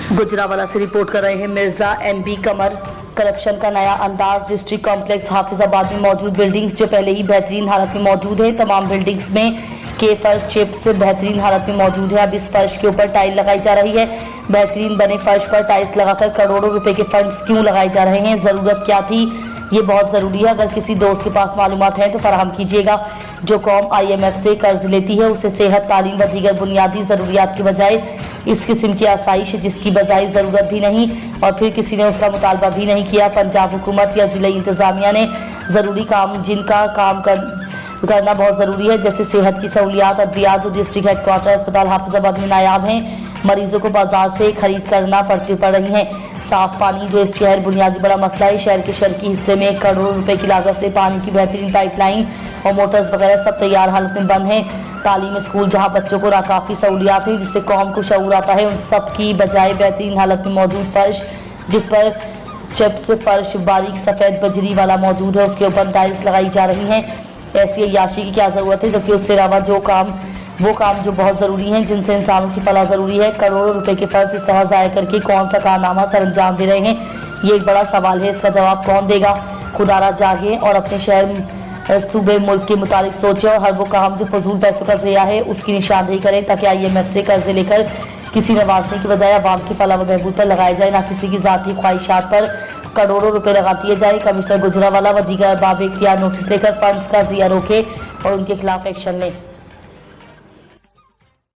गुजरावाला से रिपोर्ट कर रहे हैं मिर्जा एमबी कमर। करप्शन का नया अंदाज। डिस्ट्रिक्ट कॉम्प्लेक्स हाफिजाबाद में मौजूद बिल्डिंग्स जो पहले ही बेहतरीन हालत में मौजूद है, तमाम बिल्डिंग्स में के फर्श चिप्स बेहतरीन हालत में मौजूद है। अब इस फर्श के ऊपर टाइल लगाई जा रही है। बेहतरीन बने फर्श पर टाइल्स लगाकर करोड़ों रुपए के फंड्स क्यों लगाए जा रहे हैं, जरूरत क्या थी, ये बहुत ज़रूरी है। अगर किसी दोस्त के पास मालूमात है तो फराहम कीजिएगा। जो कौम IMF से कर्ज लेती है उसे सेहत, तालीम व दीगर बुनियादी ज़रूरियात के बजाय इस किस्म की आसाइश जिसकी बजाय ज़रूरत भी नहीं और फिर किसी ने उसका मुतालबा भी नहीं किया। पंजाब हुकूमत या ज़िला इंतज़ामिया ने ज़रूरी काम जिनका काम करना बहुत ज़रूरी है, जैसे सेहत की सहूलियात, अद्वियात जो डिस्ट्रिक्ट हेडक्वार्टर अस्पताल हाफिजाबाद में नायाब हैं, मरीजों को बाजार से खरीद करना पड़ रही हैं। साफ पानी जो इस शहर बुनियादी बड़ा मसला है। शहर के शर्की हिस्से में करोड़ों रुपए की लागत से पानी की बेहतरीन पाइपलाइन और मोटर्स वगैरह सब तैयार हालत में बंद हैं। तालीमी स्कूल जहां बच्चों को नाकाफी सहूलियात हैं जिससे कौम को शऊर आता है, उन सब की बजाय बेहतरीन हालत में मौजूद फर्श जिस पर चिप्स फर्श बारीक सफ़ेद बजरी वाला मौजूद है, उसके ऊपर टाइल्स लगाई जा रही हैं। ऐसी अय्याशी की क्या ज़रूरत है, जबकि उससे अलावा वो काम जो बहुत ज़रूरी हैं, जिनसे इंसानों की फलाह ज़रूरी है। करोड़ों रुपए के फर्ज इस तरह ज़ाया करके कौन सा कारनामा सर अंजाम दे रहे हैं, ये एक बड़ा सवाल है। इसका जवाब कौन देगा? खुदारा जागे और अपने शहर सूबे मुल्क के मुतालिक सोचें और हर वो काम जो फजूल पैसों का ज़िया है उसकी निशानदेही करें, ताकि IMF से कर्जे लेकर किसी नवाजने की बजाय अवाम की फलाह व बहबूद पर लगाए जाए, ना किसी की ज़ाती ख्वाहिशात पर करोड़ों रुपए लगा दिए जाए। कमिश्नर गुजरावाला व दीगर अरबाब इख्तियार नोटिस लेकर फंड्स का ज़िया रोके और उनके खिलाफ एक्शन लें।